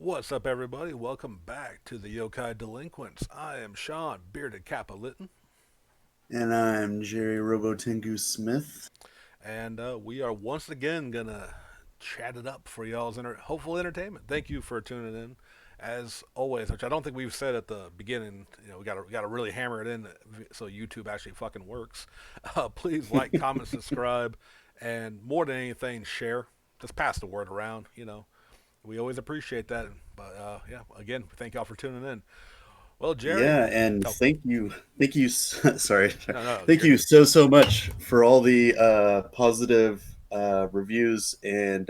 What's up, everybody? Welcome back to the Yokai Delinquents. I am Sean, Bearded Kappa Litton, And I'm Jerry Robotengu Smith. and we are once again gonna chat it up for y'all's hopeful entertainment. Thank you for tuning in, as always. Which I don't think we've said at the beginning. We gotta really hammer it in so YouTube actually fucking works. Please like, comment, subscribe, and more than anything, share. Just pass the word around. We always appreciate that. But yeah, again, thank y'all for tuning in. Well, Jerry. Yeah, and Oh, sorry, no, no, thank Jerry. you so much for all the positive reviews and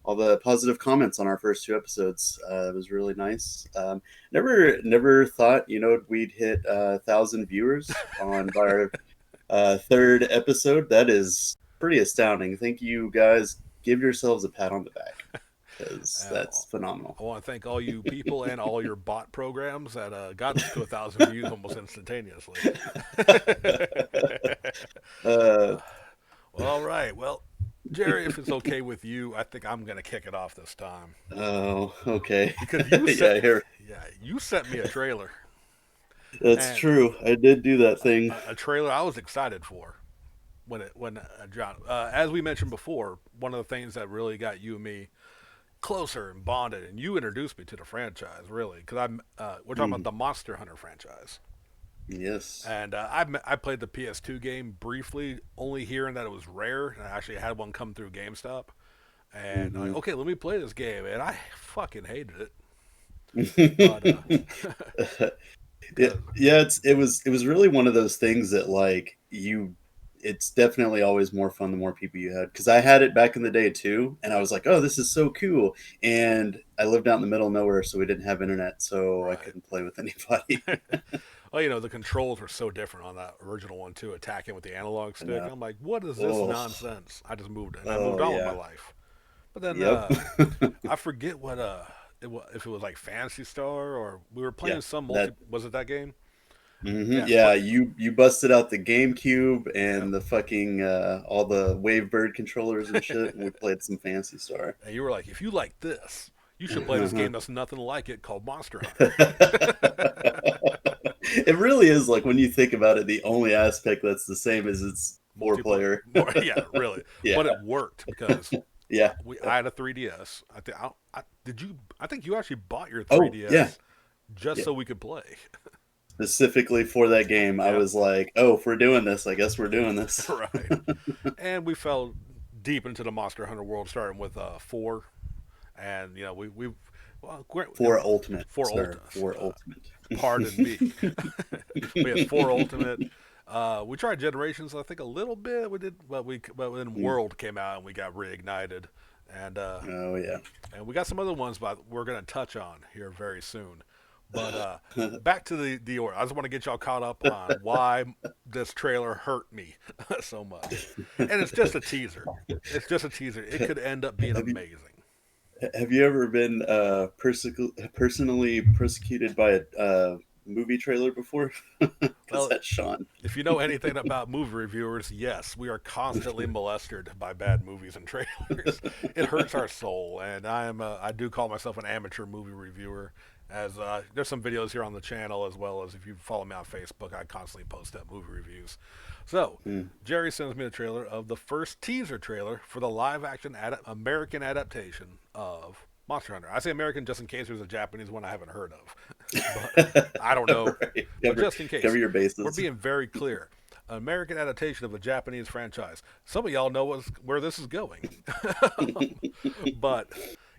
all the positive comments on our first two episodes. It was really nice. Never thought we'd hit 1,000 viewers on our third episode. That is pretty astounding. Thank you guys. Give yourselves a pat on the back because Uh, that's phenomenal. I want to thank all you people and all your bot programs that got us to 1,000 views almost instantaneously. uh, Well, all right. Well, Jerry, if it's okay with you, I think I'm gonna kick it off this time Oh, okay. because you sent, Yeah, here. yeah, you sent me a trailer That's and true. I did do that thing. a trailer I was excited for when it dropped. As we mentioned before, one of the things that really got you and me closer and bonded, and you introduced me to the franchise really because we're talking about Mhm. the Monster Hunter franchise. Yes. And I played the PS2 game briefly, only hearing that it was rare. And I actually had one come through GameStop. And I'm like, Hmm. okay, let me play this game. And I fucking hated it. But, Yeah, cause, yeah. It was really one of those things that like you. It's definitely always more fun the more people you had because I had it back in the day too, and I was like, oh, this is so cool. And I lived out in the middle of nowhere, so we didn't have internet, so I right. couldn't play with anybody. Well, the controls were so different on that original one, too, attacking with the analog I stick. know. And I'm like, what is this Oh, nonsense? I just moved, and I moved oh on with my yeah. life. But then Yep. I forget what, if it was like Fantasy Star or we were Yeah. playing some That was it that game? Yeah, Yeah, you busted out the GameCube yeah. and the fucking all the Wavebird controllers and shit, and we played some Fancy Star. And you were like, if you like this, you should play this Uh-huh. game that's nothing like it called Monster Hunter. It really is like when you think about it, the only aspect that's the same is it's four Multiplayer, player. more, yeah, really. Yeah, But it worked because yeah, I had a 3DS. Did you? I think you actually bought your oh yeah, 3DS just yeah. so we could play. Specifically for that game, I Yeah, was like, oh, if we're doing this, I guess we're doing this. right. And we fell deep into the Monster Hunter world, starting with four, and we well, For Ultimate, four sir, ultas. for Ultimate. Pardon me. We had four ultimate. We tried Generations, I think, a little bit. We did, but when World came out and we got reignited, and Oh yeah. and we got some other ones, but we're gonna touch on here very soon. But back to the order. I just want to get y'all caught up on why this trailer hurt me so much, and it's just a teaser. It's just a teaser. It could end up being Have you amazing. have you ever been personally persecuted by a movie trailer before? Because Well, that's Sean. if you know anything about movie reviewers, yes, we are constantly molested by bad movies and trailers. It hurts our soul, and I do call myself an amateur movie reviewer. As there's some videos here on the channel, as well as if you follow me on Facebook, I constantly post up movie reviews. So Mm. Jerry sends me a trailer of the first teaser trailer for the live-action American adaptation of Monster Hunter. I say American just in case there's a Japanese one I haven't heard of, but I don't know. Right. But just in Cover case, your we're bases. being very clear. An American adaptation of a Japanese franchise. Some of y'all know where this is going. But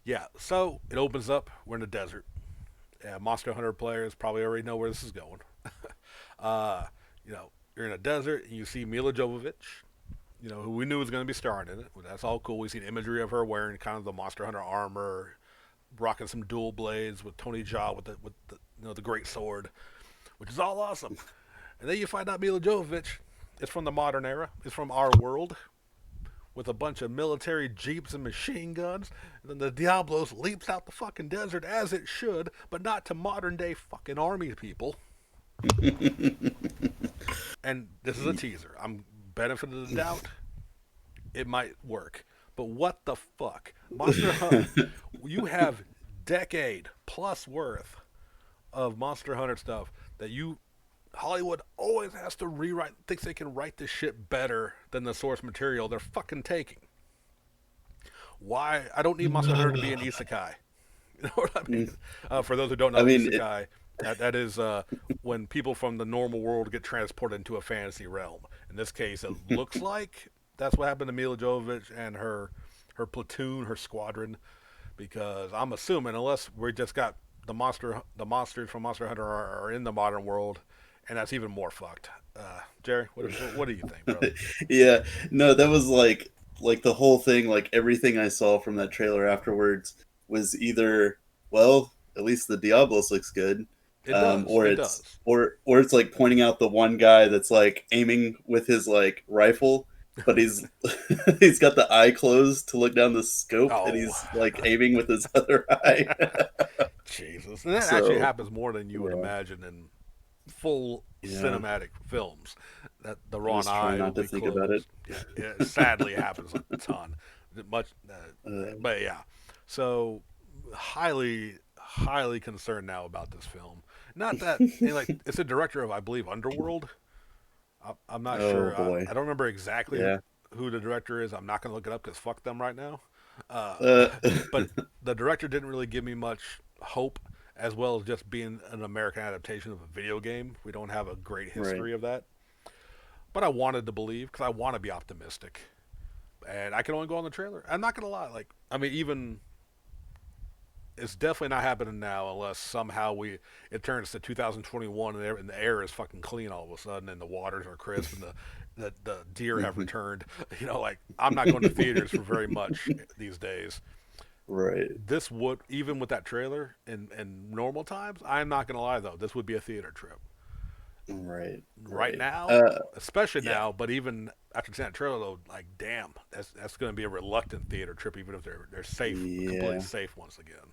yeah, so it opens up. We're in the desert. Monster Hunter players probably already know where this is going. uh, you're in a desert and you see Mila Jovovich, who we knew was going to be starring in it. That's all cool. We've seen imagery of her wearing kind of the Monster Hunter armor, rocking some dual blades with Tony Jaa with the great sword, which is all awesome. And then you find out Mila Jovovich is from the modern era. It's from our world with a bunch of military jeeps and machine guns. And then the Diablos leaps out the fucking desert as it should, but not to modern day fucking army people. And this is a teaser. I'm benefit of the doubt. It might work. But what the fuck? Monster Hunter, you have decade plus worth of Monster Hunter stuff that Hollywood always has to rewrite, thinks they can write this shit better than the source material they're fucking taking. Why? I don't need Monster Hunter to be an isekai. You know what I mean? For those who don't I know, mean, isekai, that is when people from the normal world get transported into a fantasy realm. In this case, it looks like that's what happened to Mila Jovovich and her platoon, her squadron, because I'm assuming unless we just got the monsters from Monster Hunter are in the modern world, and that's even more fucked. Jerry, what do you think, brother? yeah, no, that was like the whole thing. Like everything I saw from that trailer afterwards was either, well, at least the Diablos looks good, It does. or It it's does. or it's like pointing out the one guy that's like aiming with his like rifle, but he's he's got the eye closed to look down the scope, and Oh, he's like aiming with his other eye. Jesus. And that actually So happens more than you would yeah, imagine in full yeah. cinematic films. That the I wrong was trying eye will not to be think about it. closed. Yeah, sadly it happens a ton. Much, Uh, but yeah. So highly concerned now about this film. Not that and like it's a director of I believe Underworld. I'm not oh sure. boy, I don't remember exactly yeah. who the director is. I'm not going to look it up because fuck them right now. Uh, Uh, but the director didn't really give me much hope, as well as just being an American adaptation of a video game. We don't have a great right. history of that. But I wanted to believe because I want to be optimistic. And I can only go on the trailer. I'm not going to lie. Like, I mean, even it's definitely not happening now unless somehow it turns to 2021 and the air is fucking clean all of a sudden and the waters are crisp and the deer have returned. You know, like I'm not going to theaters for very much these days. Right, This would even with that trailer in normal times. I'm not going to lie though, this would be a theater trip right, right right. now, especially Yeah, now. But even after seeing that trailer though, like damn, that's going to be a reluctant theater trip even if they're safe, completely yeah. safe once again.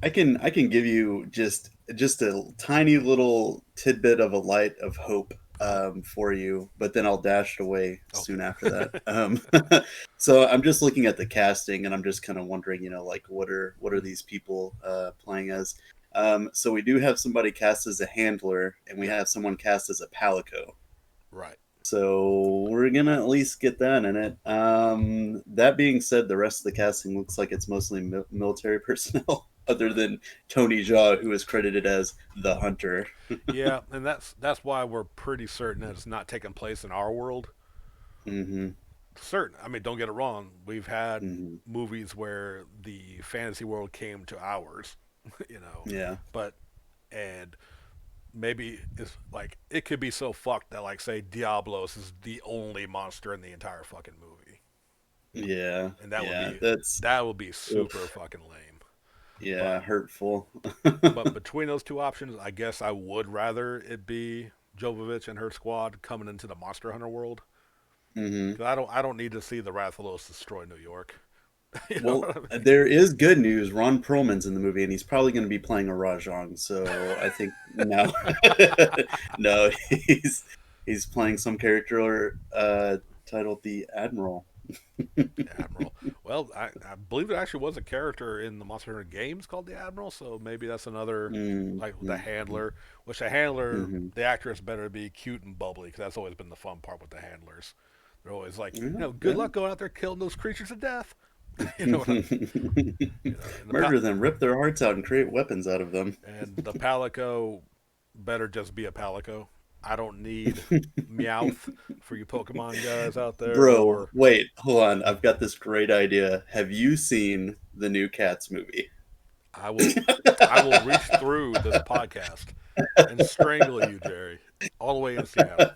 I can give you just a tiny little tidbit of a light of hope Oh, for you, but then I'll dash it away soon after that. okay. So I'm just looking at the casting, and I'm just kind of wondering, like what are these people playing as? So we do have somebody cast as a handler, and we Yeah, have someone cast as a palico. right. So we're gonna at least get that in it. That being said, the rest of the casting looks like it's mostly military personnel, other than Tony Jaa, who is credited as the Hunter. Yeah, and that's why we're pretty certain that it's not taking place in our world. Mm-hmm. Certain. I mean, don't get it wrong. We've had Mm-hmm. movies where the fantasy world came to ours, you know, Yeah. but and maybe it's like it could be so fucked that like say Diablos is the only monster in the entire fucking movie, Yeah. and Yeah. That's that would be super oof. fucking lame. Yeah, But hurtful. but between those two options, I guess I would rather it be Jovovich and her squad coming into the Monster Hunter world. hmm 'Cause I don't need to see the Rathalos destroy New York. You know Well, what I mean? there is good news. Ron Perlman's in the movie, and he's probably going to be playing a Rajang. So I think no, no, he's playing some character titled the Admiral. Admiral. Well, I believe it actually was a character in the Monster Hunter games called the Admiral, so maybe that's another like the Mm-hmm. handler. Which the handler, Mm-hmm. the actress better be cute and bubbly because that's always been the fun part with the handlers. They're always like, Yeah, good luck going out there killing those creatures to death. You know what I mean? yeah. You know, and Murder them, rip their hearts out, and create weapons out of them. the Palico better just be a Palico. I don't need Meowth for you Pokemon guys out there, Bro, or wait, hold on. I've got this great idea. Have you seen the new Cats movie? I will I will reach through this podcast and strangle you, Jerry, all the way in Seattle.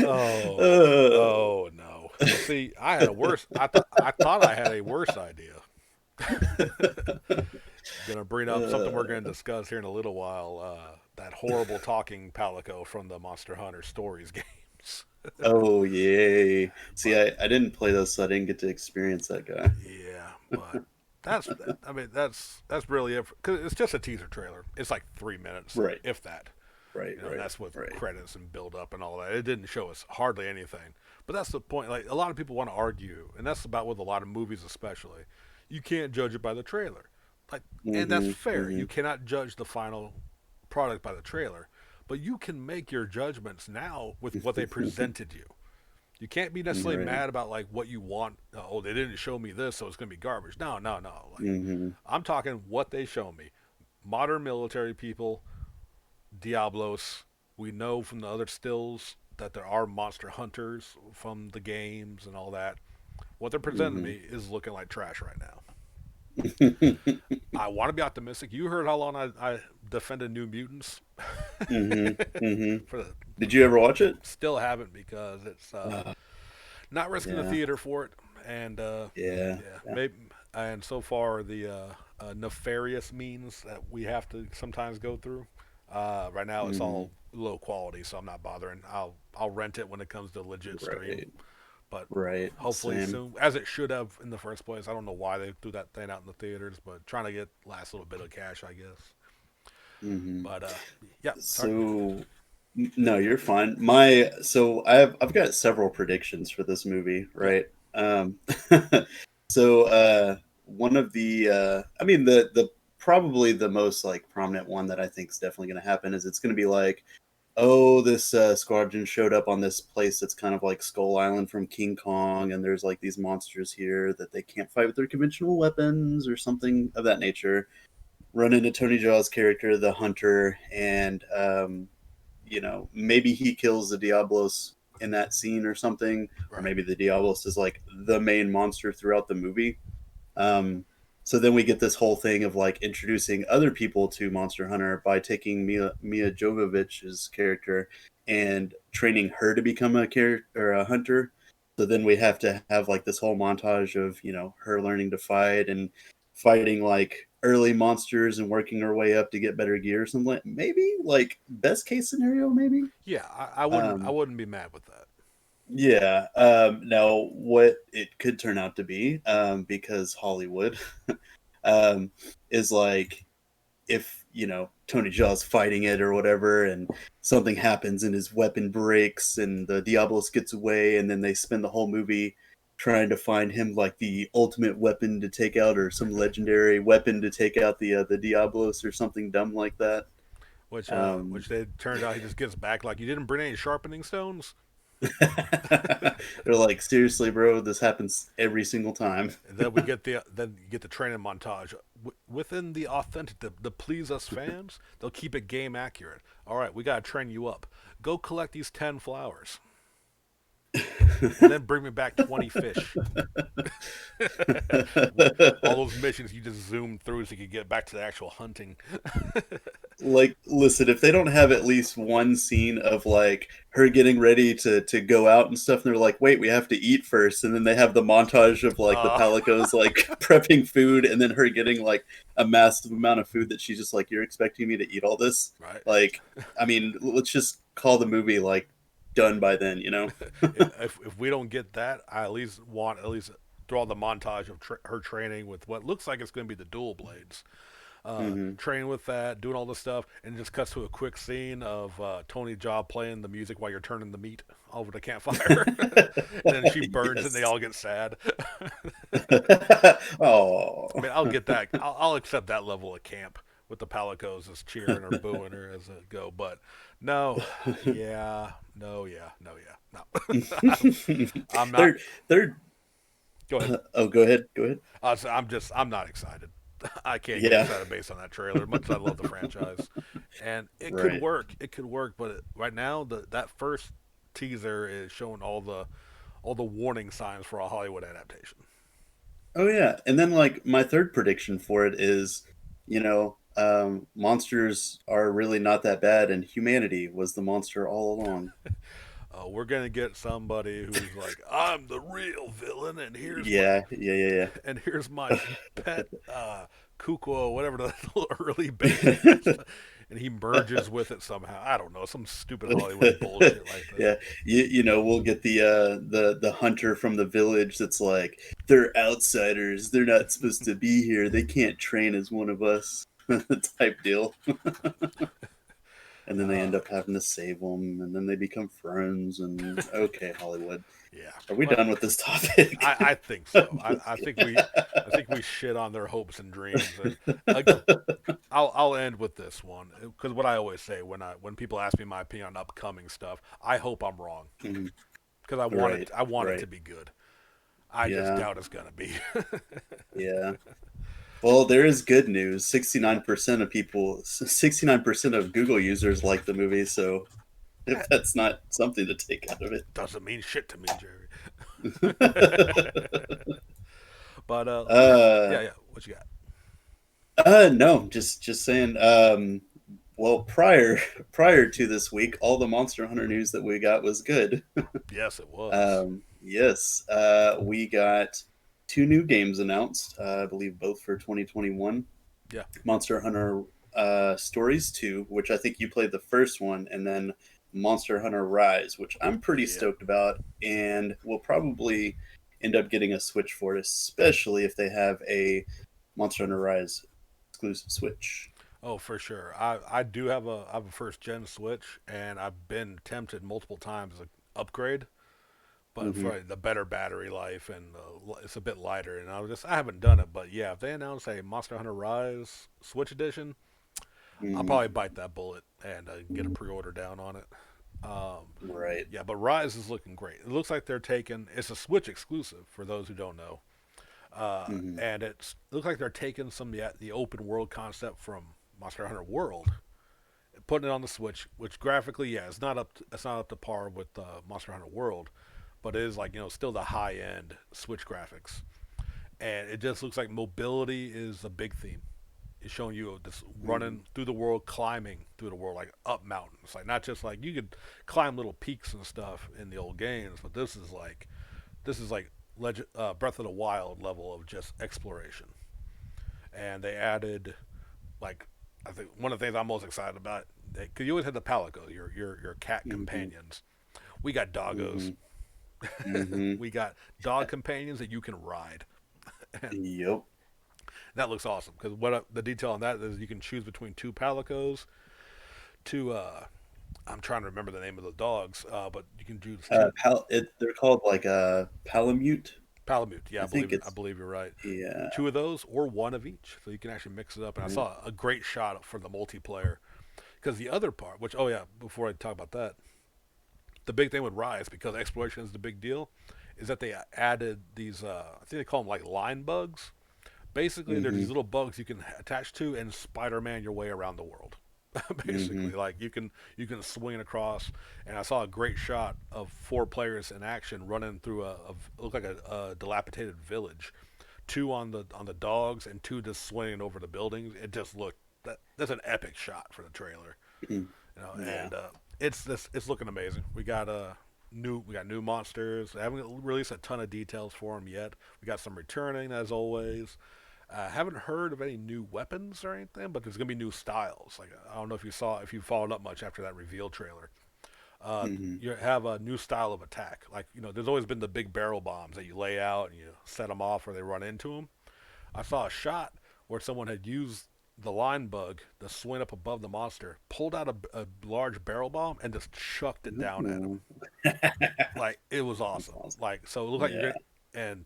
Oh, Uh, oh no. Well, see, I had a worse. I thought I had a worse idea. Gonna bring up something we're gonna uh, discuss here in a little while. That horrible talking Palico from the Monster Hunter Stories games. oh, yay. See, But I didn't play those, so I didn't get to experience that guy. yeah, but that's I mean that's really it because it's just a teaser trailer. It's like 3 minutes, Right, if that. right, You know, and right, that's with right. credits and build up and all that. It didn't show us hardly anything. But that's the point. Like a lot of people want to argue, and that's about with a lot of movies, especially. You can't judge it by the trailer. Like, and that's Hmm. fair. Hmm. You cannot judge the final product by the trailer, but you can make your judgments now with what they presented you. You can't be necessarily Right. mad about like what you want. Oh, they didn't show me this, so it's gonna be garbage. No, no, no. Like, Hmm. I'm talking what they show me. Modern military people, Diablos. We know from the other stills that there are monster hunters from the games and all that. What they're presenting Hmm. me is looking like trash right now. I want to be optimistic. You heard how long I defended New Mutants Hmm. Hmm. for the Did you ever watch it? still haven't because it's Uh, not risking the yeah. theater for it, and Yeah. yeah, Yeah. maybe. And so far, the nefarious means that we have to sometimes go through. Right now, it's Hmm. all low quality, so I'm not bothering. I'll rent it when it comes to legit stream, Right. but Right. hopefully Same. soon, as it should have in the first place. I don't know why they threw that thing out in the theaters, but trying to get last little bit of cash, I guess. Hmm. But yeah, sorry. So no, you're fine. I've got several predictions for this movie, Yeah, right? So one of the I mean the probably the most like prominent one that I think is definitely going to happen is it's going to be like, oh, this squadron showed up on this place that's kind of like Skull Island from King Kong, and there's like these monsters here that they can't fight with their conventional weapons or something of that nature. Run into Tony Jaa's character, the Hunter, and maybe he kills the Diablos in that scene or something, or right. maybe the Diablos is like the main monster throughout the movie. Um, so then we get this whole thing of like introducing other people to Monster Hunter by taking Mia Jovovich's character and training her to become a character or a hunter. So then we have to have like this whole montage of her learning to fight and fighting like early monsters and working her way up to get better gear or something. Maybe like best case scenario, maybe. Yeah, I wouldn't. I Um, wouldn't be mad with that. yeah. Now, what it could turn out to be, because Hollywood, um, is like if Tony Jaa's fighting it or whatever, and something happens and his weapon breaks, and the Diablos gets away, and then they spend the whole movie trying to find him like the ultimate weapon to take out, or some legendary weapon to take out the Diablos, or something dumb like that. Which Um, they turned out he just gets back like you didn't bring any sharpening stones. they're like, seriously, bro, this happens every single time. And then we get then you get the training montage within the authentic the please us fans. They'll keep it game accurate. All right, we gotta train you up. Go collect these 10 flowers, and then bring me back 20 fish. All those missions you just zoomed through so you could get back to the actual hunting. Like, listen, if they don't have at least one scene of like her getting ready to go out and stuff, and they're like, wait, we have to eat first, and then they have the montage of like the Uh, palicos like prepping food, and then her getting like a massive amount of food that she's just like, you're expecting me to eat all this? right. Like, I mean, let's just call the movie like done by then, you know? If we don't get that, I at least want at least through all the montage of her training with what looks like it's going to be the dual blades. Hmm. Training with that, doing all this stuff, and it just cuts to a quick scene of Tony Jaa playing the music while you're turning the meat over the campfire, and then she burns it, and they Yes. all get sad. I Oh. mean, I'll get that. I'll accept that level of camp with the Palicos as cheering or booing her as it go. But no, yeah, no, yeah, no, yeah, no. I'm not. they're they're Go ahead. oh, go ahead, go ahead. I'm not excited. I can't get Yeah. excited based on that trailer. Much as I love the franchise, and it could Right. work. It could work, but right now that first teaser is showing all the warning signs for a Hollywood adaptation. Oh yeah. And then like my third prediction for it is, monsters are really not that bad, and humanity was the monster all along. We're gonna get somebody who's like, I'm the real villain, and Yeah, yeah, yeah, here's my pet Kuko, whatever the little early baby yeah. is, and he merges with it somehow. I don't know, some stupid Hollywood bullshit like that. Yeah, we'll get the hunter from the village that's like, they're outsiders, they're not supposed to be here, they can't train as one of us, type deal. and then they Uh, end up having to save them, and then they become friends. And okay, Hollywood, yeah. are we Well, done with this topic? I think so. I think we shit on their hopes and dreams, and uh, I'll end with this one because what I always say when people ask me my opinion on upcoming stuff, I hope I'm wrong Mhm. because Right, I want it right, to be good. I just yeah, doubt it's gonna be. yeah. Well, there is good news. 69% of people, 69% of Google users like the movie. So if That that's not something to take out of doesn't mean shit to me, Jerry. it. But uh, yeah, yeah. What you got? no, just saying. Well, prior to this week, all the Monster Hunter news that we got was good. Yes, it was. Yes, we got two new games announced. I believe both for 2021. Yeah, Monster Hunter Stories 2, which I think you played the first one, and then Monster Hunter Rise, which I'm pretty yeah. stoked about, and we'll probably end up getting a Switch for it, especially if they have a Monster Hunter Rise exclusive Switch. Oh, for sure. I have a first gen Switch, and I've been tempted multiple times to upgrade, but Hmm. for the better battery life and it's a bit lighter. And I haven't done it, but yeah, if they announce a Monster Hunter Rise Switch edition, I'll Hmm. probably bite that bullet and get a pre-order down on it. Um, Right. yeah, but Rise is looking great. It looks like they're taking it's a Switch exclusive for those who don't know, Hmm. and it looks like they're taking some of the open world concept from Monster Hunter World, putting it on the Switch, which graphically, yeah, it's not up to par with Monster Hunter World, but it is like still the high end Switch graphics, and it just looks like mobility is a big theme. It's showing you this Hmm. running through the world, climbing through the world, like up mountains, like not just like you could climb little peaks and stuff in the old games, but this is like Breath of the Wild level of just exploration, and they added like I think one of the things I'm most excited about because you always had the Palico, your cat Hmm. companions. We got doggos. Hmm. Hmm. We got dog companions that you can ride, and Yep. that looks awesome. Because what the detail on that is, you can choose between two Palicos, two. I'm trying to remember the name of the dogs, but you can choose two They're called like a Palamute. Palamute. Yeah, I think I it's believe you're right. yeah. Two of those or one of each, so you can actually mix it up. And I Right. saw a great shot for the multiplayer because the other part, which oh yeah, before I talk about that, the big thing with Rise, because exploration is the big deal, is that they added these. I think they call them like line bugs. Basically, they're these Hmm. little bugs you can attach to and Spider-Man your way around the world. Basically, Hmm. like you can swing across. And I saw a great shot of four players in action running through look like a dilapidated village. Two on the dogs and two just swinging over the buildings. It just looked that's an epic shot for the trailer. Hmm. You know, Yeah. and it's looking amazing. We got new monsters. I haven't released a ton of details for them yet. We got some returning as always. I haven't heard of any new weapons or anything, but there's gonna be new styles. Like I don't know if you followed up much after that reveal trailer. Hmm. You have a new style of attack. Like there's always been the big barrel bombs that you lay out and you set them off or they run into them. I saw a shot where someone had used the line bug to swing up above the monster, pulled out a large barrel bomb, and just chucked it down at him. Ooh. Like it was That's awesome. awesome. Like so, it looked like you're Yeah. getting and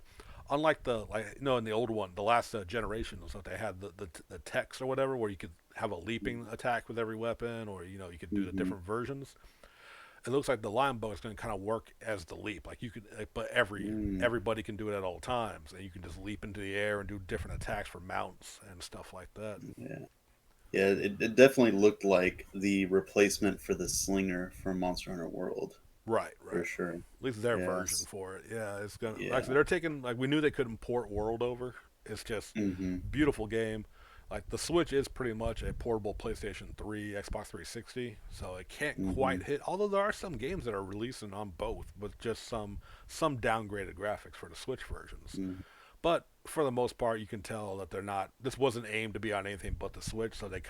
unlike the in the old one, the last generation was that they had the text or whatever where you could have a leaping attack with every weapon, or you could do the Hmm. different versions. It looks like the line bug is going to kind of work as the leap. Like you could, but Mm. everybody can do it at all times, and you can just leap into the air and do different attacks for mounts and stuff like that. Yeah. Yeah. It definitely looked like the replacement for the Slinger from Monster Hunter World Right, for right. sure. At least their version Yes. for it. Yeah, it's gonna actually Yeah. they're taking like we knew they couldn't port World over. It's just Hmm. beautiful game. Like the Switch is pretty much a portable PlayStation 3, Xbox 360, so it can't Hmm. quite hit. Although there are some games that are releasing on both, with just some downgraded graphics for the Switch versions. Hmm. But for the most part, you can tell that they're not. This wasn't aimed to be on anything but the Switch, so they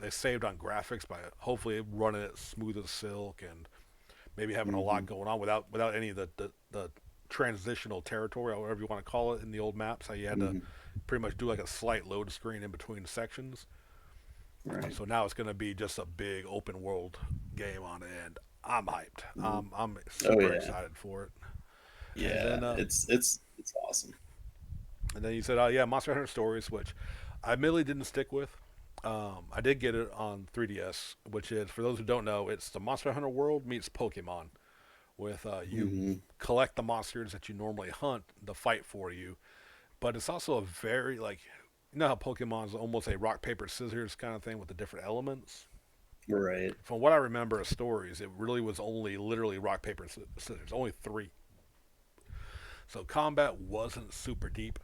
saved on graphics by hopefully running it smooth as silk and maybe having a lot Hmm. going on without any of the transitional territory or whatever you want to call it in the old maps. How you had to Hmm. pretty much do like a slight load screen in between sections. Right. So now it's going to be just a big open world game on it, and I'm hyped. Mhm. I'm Oh super yeah. excited for it. And Yeah. then It's awesome. and then you said, oh yeah, Monster Hunter Stories, which I admittedly didn't stick with. I did get it on 3DS, which is, for those who don't know, it's the Monster Hunter world meets Pokemon. With you Hmm. collect the monsters that you normally hunt to fight for you, but it's also a very like, you know how Pokemon's almost a rock paper scissors kind of thing with the different elements. Right. From what I remember of stories, it really was only literally rock paper scissors, only three. So combat wasn't super deep.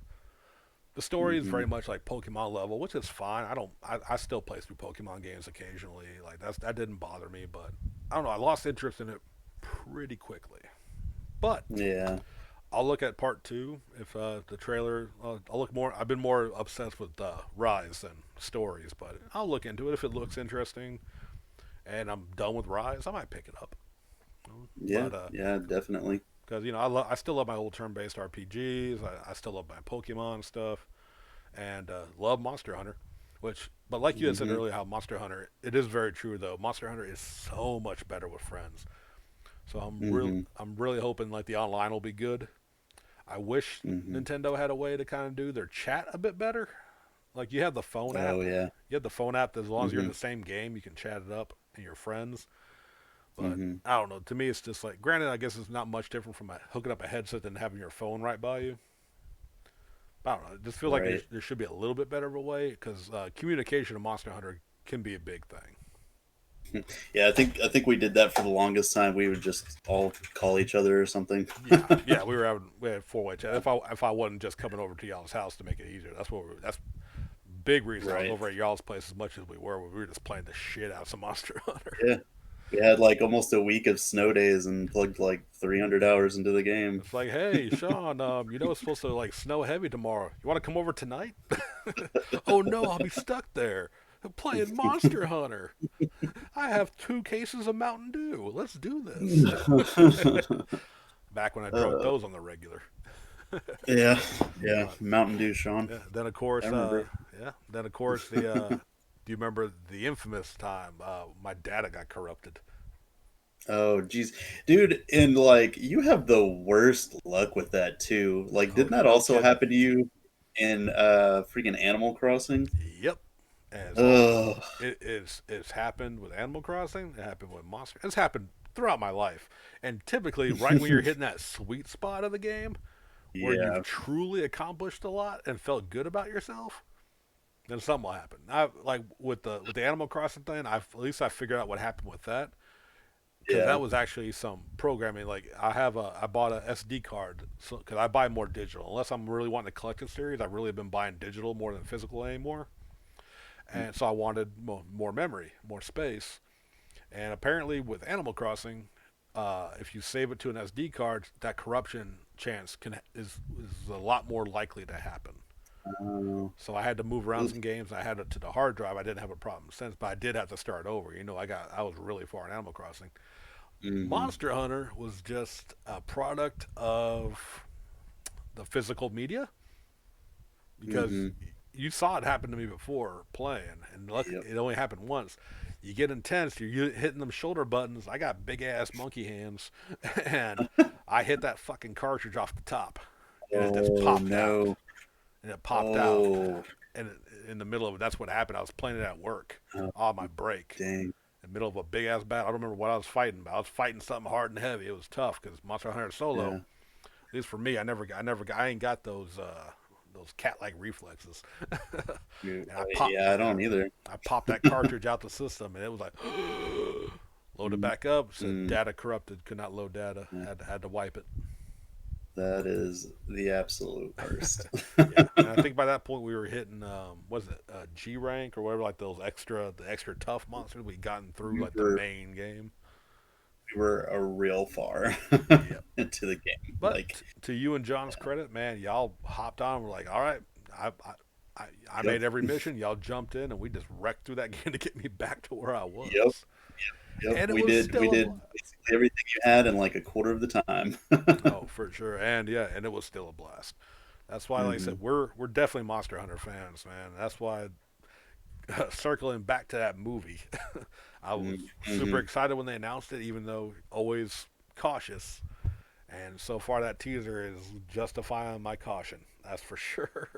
The story is Hmm. very much like Pokemon level, which is fine. I don't. I still play through Pokemon games occasionally. Like that didn't bother me, but I don't know. I lost interest in it pretty quickly. But Yeah. I'll look at part two if the trailer. I'll look more. I've been more obsessed with Rise than stories, but I'll look into it if it looks interesting. And I'm done with Rise, I might pick it up. Yeah. But Yeah. Definitely. because I still love my old turn-based RPGs. I still love my Pokemon stuff, and love Monster Hunter. But like you had said Hmm. earlier, how Monster Hunter, it is very true though. Monster Hunter is so much better with friends. So Hmm. I'm really hoping like the online will be good. I wish Hmm. Nintendo had a way to kind of do their chat a bit better. Like you have the phone Oh app. yeah. You have the phone app that as long as you're in Hmm. the same game, you can chat it up and your friends. But Hmm. I don't know. To me, it's just like, granted, I guess it's not much different from hooking up a headset than having your phone right by you. But I don't know. I just feel like Right. there should be a little bit better of a way because communication in Monster Hunter can be a big thing. Yeah, I think we did that for the longest time. We would just all call each other or something. Yeah, we had four way chat. If I wasn't just coming over to y'all's house to make it easier, that's big reason I was Right. over at y'all's place as much as we were. We were just playing the shit out of some Monster Hunter. Yeah. We had like almost a week of snow days and plugged like 300 hours into the game. It's like, hey, Sean, you know it's supposed to like snow heavy tomorrow. You want to come over tonight? Oh no, I'll be stuck there. I'm playing Monster Hunter. I have 2 cases of Mountain Dew. Let's do this. Back when I drunk uh, those on the regular. yeah, yeah. But Mountain Dew, Sean. yeah, then of I course, remember. the. Do you remember the infamous time my data got corrupted? Oh, geez, dude, and like you have the worst luck with that too. Like, Oh, didn't that no also kidding. happen to you in freaking Animal Crossing? Yep. And Ugh. it's happened with Animal Crossing. It happened with Monster. It's happened throughout my life. And typically, right when you're hitting that sweet spot of the game, where you've Yeah, truly accomplished a lot and felt good about yourself, then something will happen. I like with the Animal Crossing thing. At least I figured out what happened with that because yeah. that was actually some programming. Like I bought a SD card because I buy more digital unless I'm really wanting to collect a series. I've really been buying digital more than physical anymore, and so I wanted more memory, more space. And apparently with Animal Crossing, if you save it to an SD card, that corruption chance is a lot more likely to happen. Oh, So I had to move around some games. I had it to the hard drive. I didn't have a problem since, but I did have to start over. I was really far in Animal Crossing. mm-hmm. Monster Hunter was just a product of the physical media because Mm-hmm. you saw it happen to me before playing, and look, Yep. it only happened once. You get intense, you're hitting them shoulder buttons. I got big ass monkey hands, and I hit that fucking cartridge off the top, and it just Oh popped out, no. and it popped out, Oh, and in the middle of it, that's what happened. I was playing it at work oh on my break, dang. in the middle of a big ass battle. I don't remember what I was fighting, but I was fighting something hard and heavy. It was tough because Monster Hunter Solo, Yeah. at least for me, I ain't got those cat like reflexes. And Yeah, I don't either. I popped that cartridge out the system, and it was like loaded back up. Said Mm-hmm. data corrupted, could not load data. Yeah, Had to wipe it. that is the absolute worst. Yeah, and I think by that point we were hitting was it G rank or whatever, like the extra tough monsters we gotten through we like the were main game. we were a real far Yep. into the game. But Like, to you and John's credit, man, y'all hopped on. We're like, all right, I, I, I yep, made every mission. Y'all jumped in, and we just wrecked through that game to get me back to where I yep, was. yep. And it We was did we still a did basically everything you had in like a quarter of the time. oh for sure, and yeah, and it was still a blast. That's why, like I Hmm. said, we're definitely Monster Hunter fans, man. That's why circling back to that movie, I was super Mm-hmm. excited when they announced it, even though always cautious. And so far, that teaser is justifying my caution. That's for sure.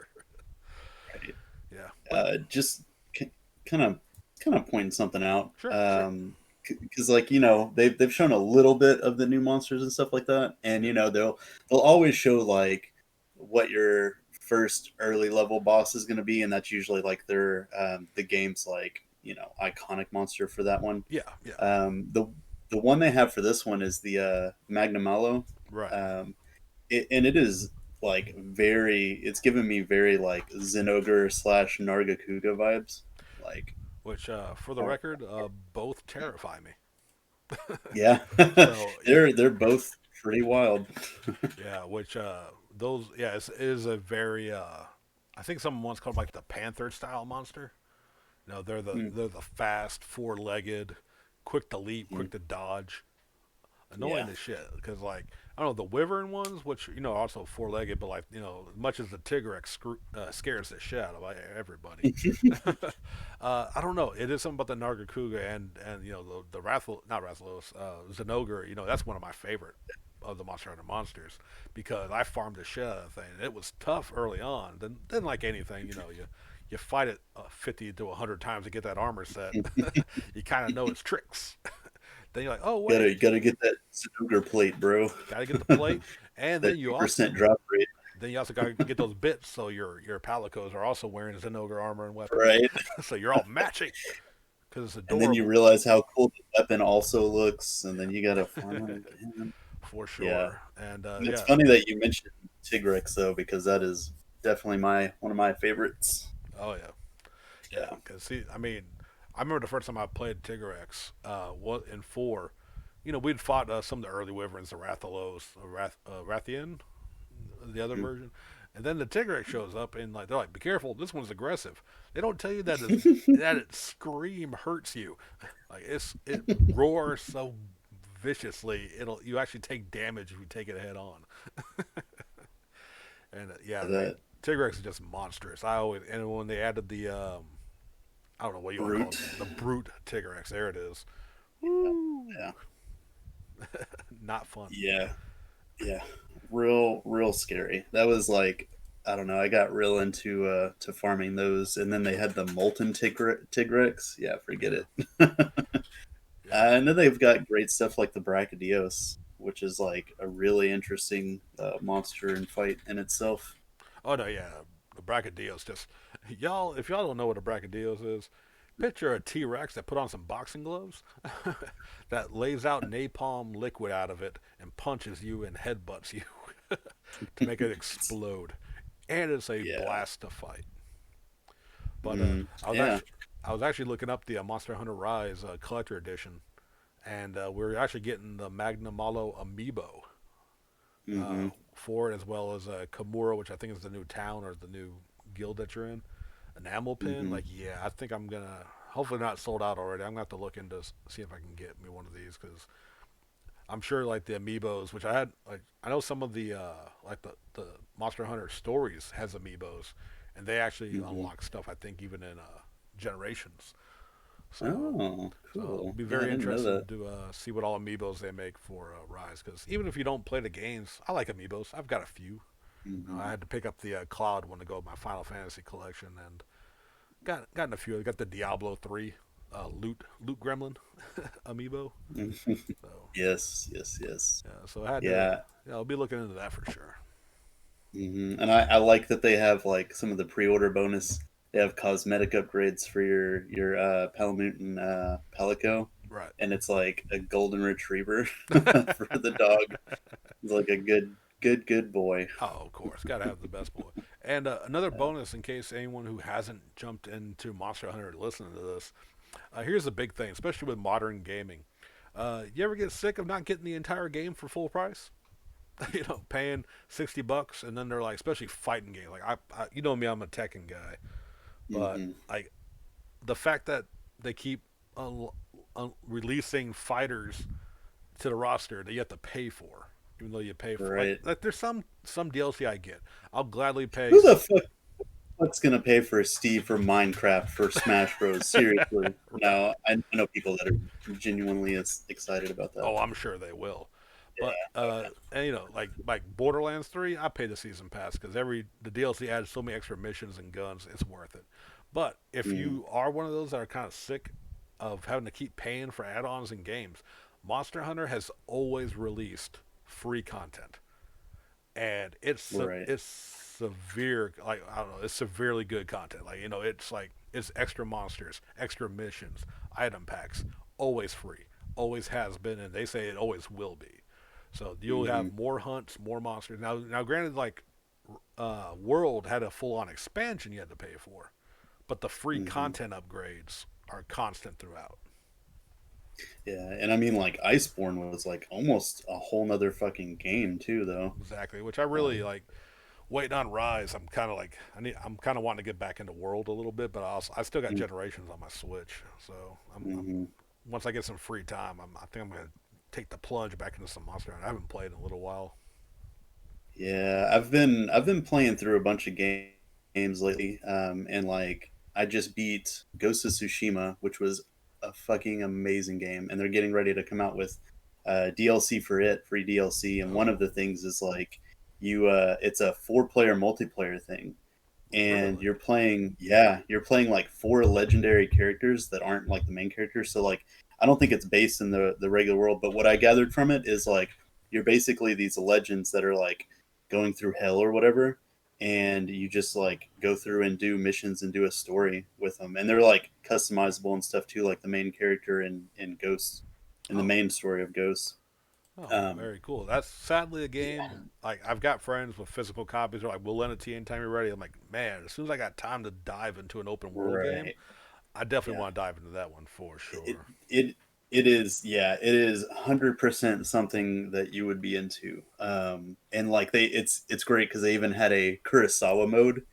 Right. Yeah, but Just kind of pointing something out. sure, sure. Because like they've shown a little bit of the new monsters and stuff like that, and Yeah, they'll always show like what your first early level boss is going to be, and that's usually like their the game's like iconic monster for that one. yeah, yeah. The one they have for this one is the Magnamalo, Right. um, and it is like very. It's given me very like Zenogre slash Nargacuga vibes. Like, Which, for the uh, record, both terrify me. yeah, So yeah, they're both pretty wild. yeah. Which those yeah, it is a very I think someone once called like the panther style monster. No, they're the fast, four-legged, quick to leap, Mhm. quick to dodge, annoying Yeah, as shit. Because like I don't know the wyvern ones, which are also four-legged, but like as much as the Tigrex scares the shit out of everybody. I don't know. It is something about the Nargacuga and the not Rathalos, Zenogre. That's one of my favorite of the Monster Hunter monsters because I farmed the shit out of the thing. It was tough early on. Then like anything, you fight it 50 to 100 times to get that armor set. You kind of know its tricks. Then you're like, oh wait, gotta get that Snooker plate, bro. gotta get the plate, and That then you 2% also drop rate, gotta get those bits so your palicos are also wearing Zenogre armor and weapons, right? so you're all matching because it's And then you adorable realize how cool the weapon also looks, and then you gotta farm it again. for Yeah, sure. And and it's yeah, funny that you mentioned Tigrex though, because that is definitely my one of my favorites. oh yeah, yeah. Yeah. Because see, I mean, I remember the first time I played Tigrex, what in four. We'd fought some of the early wyverns, the Rathalos, Rathian, the other Mhm. version. And then the Tigrex shows up and like they're like, "Be careful! This one's aggressive." They don't tell you that its scream hurts you. Like it roars so viciously, you actually take damage if you take it head on. And yeah, I mean that Tigrex is just monstrous. I always and when they added the I don't know what you want to call brute. it, the brute Tigrex. There it is. Yeah, Woo! yeah, Not fun. yeah, yeah. Real scary. That was like I don't know. I got real into to farming those, and then they had the molten Tigrex. Yeah, forget Yeah, it. yeah. And then they've got great stuff like the Brachydios, which is like a really interesting monster and fight in itself. Oh no, yeah. The Brachydios just y'all. If y'all don't know what a Brachydios is, picture a T Rex that put on some boxing gloves, that lays out napalm liquid out of it and punches you and headbutts you to make it explode. And it's a Yeah. blast to fight. But Yeah. I was actually looking up the Monster Hunter Rise collector edition, and we're actually getting the Magna Malo amiibo Hmm. for it, as well as Kamura, which I think is the new town or the new guild that you're in. Enamel pin, Hmm. like yeah, I think I'm gonna. Hopefully not sold out already. I'm gonna have to look into see if I can get me one of these because I'm sure like the amiibos, which I had like I know some of the like the Monster Hunter stories has amiibos, and they actually Hmm. unlock stuff I think even in generations. So Oh, it'll cool. be Yeah, I very didn't know interesting that. to see what all amiibos they make for Rise. Because even if you don't play the games, I like amiibos. I've got a few. I Hmm. had to pick up the Cloud one to go with my Final Fantasy collection, and gotten a few. I got the Diablo 3 loot gremlin amiibo. So Yes, yes, yes. yeah, so I had to. Yeah. Yeah, I'll be looking into that for sure. And I like that they have like some of the pre-order bonus. They have cosmetic upgrades for your Palamute Palico, Right. and it's like a golden retriever for the dog. He's like a good boy. Oh, of course, gotta have the best boy. And another bonus in case anyone who hasn't jumped into Monster Hunter listening to this. Here's the big thing, especially with modern gaming. You ever get sick of not getting the entire game for full price? Paying $60, and then they're like, especially fighting games. Like you know me, I'm a Tekken guy, but Hmm. like the fact that they keep releasing fighters to the roster that you have to pay for, even though you pay for Right. like there's some DLC I get. I'll gladly pay. Who the fuck fuck's gonna pay for Steve from Minecraft for Smash Bros? Seriously, Right. no. I know people that are genuinely as excited about that. Oh, I'm sure they will. But Yeah. and like Borderlands 3, I pay the season pass because the DLC adds so many extra missions and guns, it's worth it. But if Mm, you are one of those that are kind of sick of having to keep paying for add-ons and games, Monster Hunter has always released free content, and right. it's severe. Like I don't know, it's severely good content. Like it's like it's extra monsters, extra missions, item packs, always free, always has been, and they say it always will be. So you'll Hmm. have more hunts, more monsters. Now, granted, like World had a full-on expansion you had to pay for, but the free Hmm. content upgrades are constant throughout. Yeah, and I mean, like Iceborne was like almost a whole nother fucking game too, though. Exactly, which I really Um, like. Waiting on Rise, I'm kind of like I'm kind of wanting to get back into World a little bit, but I still got Generations on my Switch, so I'm mm-hmm. once I get some free time, I think I'm gonna take the plunge back into some Monster Hunter. I haven't played in a little while. Yeah, I've been playing through a bunch of games lately, and like I just beat Ghost of Tsushima, which was a fucking amazing game, and they're getting ready to come out with DLC for it, free DLC, and one of Oh, the things is like it's a four-player multiplayer thing, and really? you're playing like four legendary characters that aren't like the main characters. So like I don't think it's based in the regular world, but what I gathered from it is like you're basically these legends that are like going through hell or whatever, and you just like go through and do missions and do a story with them, and they're like customizable and stuff too, like the main character in Ghosts, in the Oh, main story of Ghosts. oh, um very cool. That's sadly a yeah, game. Like I've got friends with physical copies. They're like, we'll lend it to you anytime you're ready. I'm like, man, as soon as I got time to dive into an open world game, right. I definitely Yeah. want to dive into that one for it sure. it it is, yeah, it is 100% something that you would be into. And like it's great because they even had a Kurosawa mode,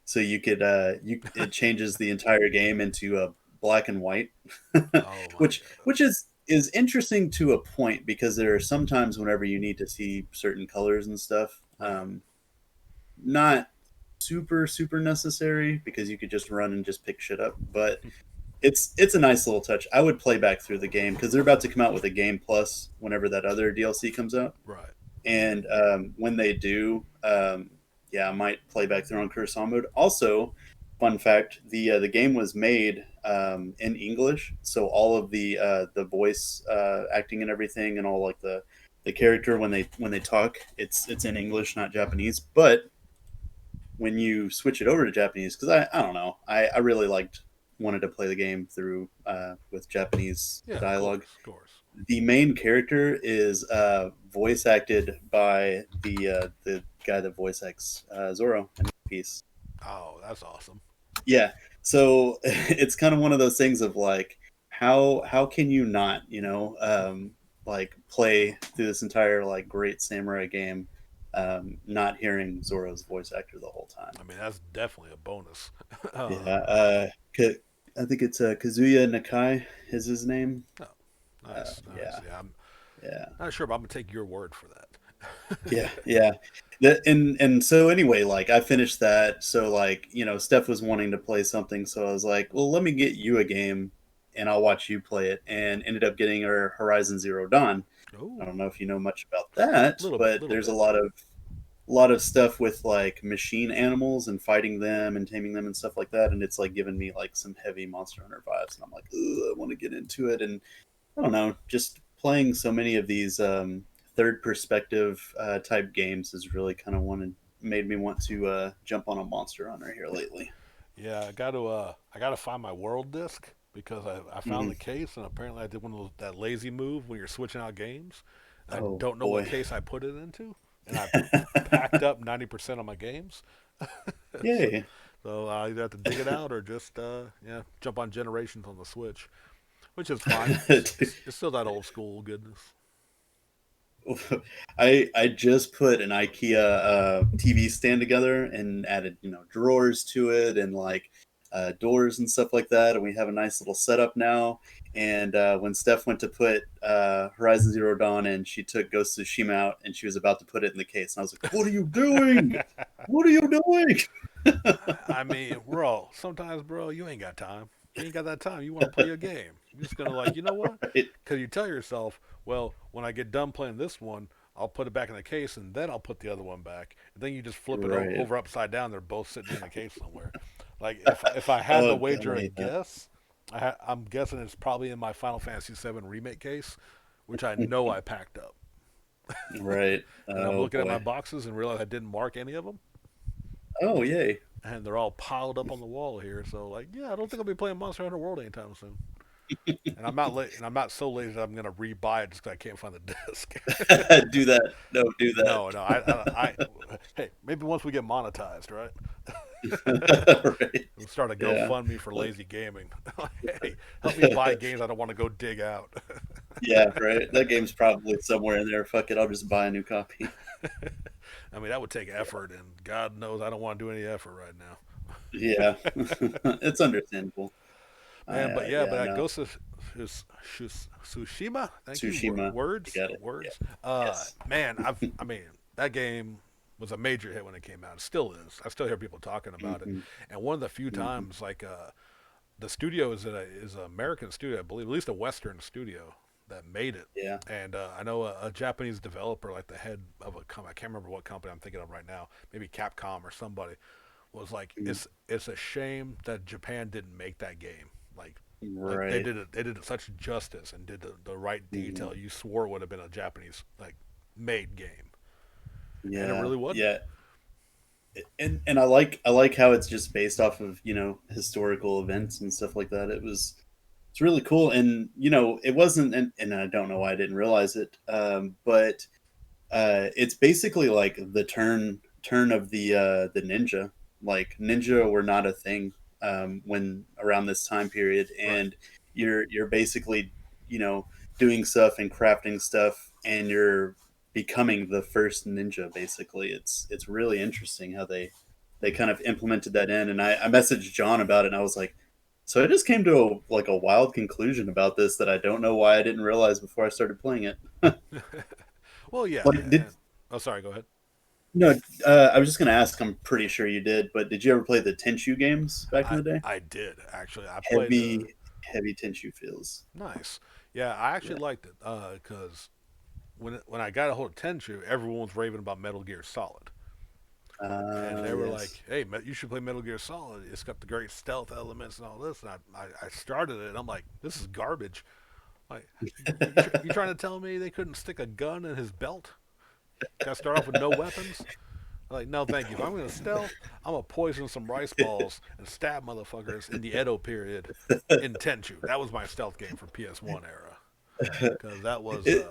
so you could it changes the entire game into a black and white. Oh my god. Which is interesting to a point, because there are sometimes whenever you need to see certain colors and stuff, Right. not super necessary, because you could just run and just pick shit up, but it's a nice little touch. I would play back through the game because they're about to come out with a game plus whenever that other DLC comes out, Right. and when they do, yeah, I might play back through on Kurosawa mode. Also, fun fact: the game was made in English, so all of the voice acting and everything, and all like the character when they talk, it's in English, not Japanese. But when you switch it over to Japanese, because I don't know, I really wanted to play the game through with Japanese Yeah, of dialogue. course, of course. The main character is voice acted by the guy that voice acts Zoro in One Piece. Oh, that's awesome. Yeah, so it's kind of one of those things of like, how can you not, like play through this entire like great samurai game, not hearing Zoro's voice actor the whole time. I mean, that's definitely a bonus. Yeah, I think it's Kazuya Nakai is his name. Oh, nice, nice. Yeah, Yeah, I'm yeah, not sure, but I'm gonna take your word for that. yeah. And so anyway, like I finished that. So like Steph was wanting to play something, so I was like, well, let me get you a game, and I'll watch you play it. And ended up getting her Horizon Zero Dawn. I Oh, don't know if you know much about that, little bit, but little there's a bit. lot of stuff with like machine animals and fighting them and taming them and stuff like that, and it's like giving me like some heavy Monster Hunter vibes, and I'm like, ugh, I want to get into it. And I don't know, just playing so many of these third perspective type games has really kind of made me want to jump on a Monster Hunter here lately. Yeah, I gotta find my world disc because I found Hmm. the case and apparently I did one of that lazy move when you're switching out games. And I Oh don't know what boy. case I put it into, and I packed up 90% of my games. so, Yay. so I either have to dig it out or just yeah jump on Generations on the Switch, which is fine. It's still that old school goodness. I just put an IKEA TV stand together and added drawers to it, and like doors and stuff like that, and we have a nice little setup now. And when Steph went to put Horizon Zero Dawn in, she took Ghost of Tsushima out and she was about to put it in the case, and I was like, "What are you doing? What are you doing?" I mean, bro, sometimes, bro, you ain't got time. You ain't got that time. You want to play your game. You're just gonna like, you know what? Right. Because you tell yourself, well, when I get done playing this one, I'll put it back in the case, and then I'll put the other one back. And then you just flip it Right. over upside down. They're both sitting in the case somewhere. Like if I had to Oh god, wager I a hate that. guess, I'm guessing it's probably in my Final Fantasy VII remake case, which I know I packed up. Right. And I'm Oh looking at my boy. boxes and realize I didn't mark any of them, Oh yay. and they're all piled up on the wall here. So like, yeah, I don't think I'll be playing Monster Hunter World anytime soon. And I'm not and I'm not so lazy that I'm gonna rebuy it just because I can't find the disc. Do that. No, do that. No, no, hey, maybe once we get monetized, right? Right. We'll start a Yeah. GoFundMe for Like, lazy gaming. Hey, help me buy games I don't want to go dig out. yeah, right. That game's probably somewhere in there. Fuck it, I'll just buy a new copy. I mean, that would take effort, and God knows I don't want to do any effort right now. Yeah. It's understandable. Man, but yeah, Yeah, but at no. Ghost of Tsushima, thank you. Tsushima. You Words, got it. Yeah. words. Yes. Man, I mean, that game was a major hit when it came out. It still is. I still hear people talking about it. Hmm. And one of the few Hmm. times, like, the studio is an American studio, I believe, at least a Western studio that made it. Yeah. And I know a Japanese developer, like the head of a company, I can't remember what company I'm thinking of right now, maybe Capcom or somebody, was like, Mm. it's a shame that Japan didn't make that game. Like Right. they did it such justice and did the right Hmm. detail. You swore it would have been a Japanese like made game, and it Yeah. really wasn't. Yeah. And I like how it's just based off of historical events and stuff like that. It's really cool, and it wasn't, and I don't know why I didn't realize it, but it's basically like the turn of the ninja. Like ninja were not a thing when around this time period, Right. and you're basically you know doing stuff and crafting stuff, and you're becoming the first ninja. Basically, it's really interesting how they kind of implemented that in. And I messaged John about it, and I was like, so I just came to a wild conclusion about this that I don't know why I didn't realize before I started playing it. Well, yeah. Like, did Oh, sorry. Go ahead. no, I was just gonna ask. I'm pretty sure you did, but did you ever play the Tenchu games back in the day? I did actually. I played the Heavy Tenchu feels. nice. Yeah, I Yeah. actually liked it because when I got a hold of Tenchu, everyone was raving about Metal Gear Solid, and they were like, Yes. "Hey, you should play Metal Gear Solid. It's got the great stealth elements and all this." And I started it, and I'm like, "This is garbage." Like, you trying to tell me they couldn't stick a gun in his belt? Got to start off with no weapons? Like, no, thank you. If I'm gonna stealth, I'm gonna poison some rice balls and stab motherfuckers in the Edo period in Tenchu. That was my stealth game for PS1 era because that was It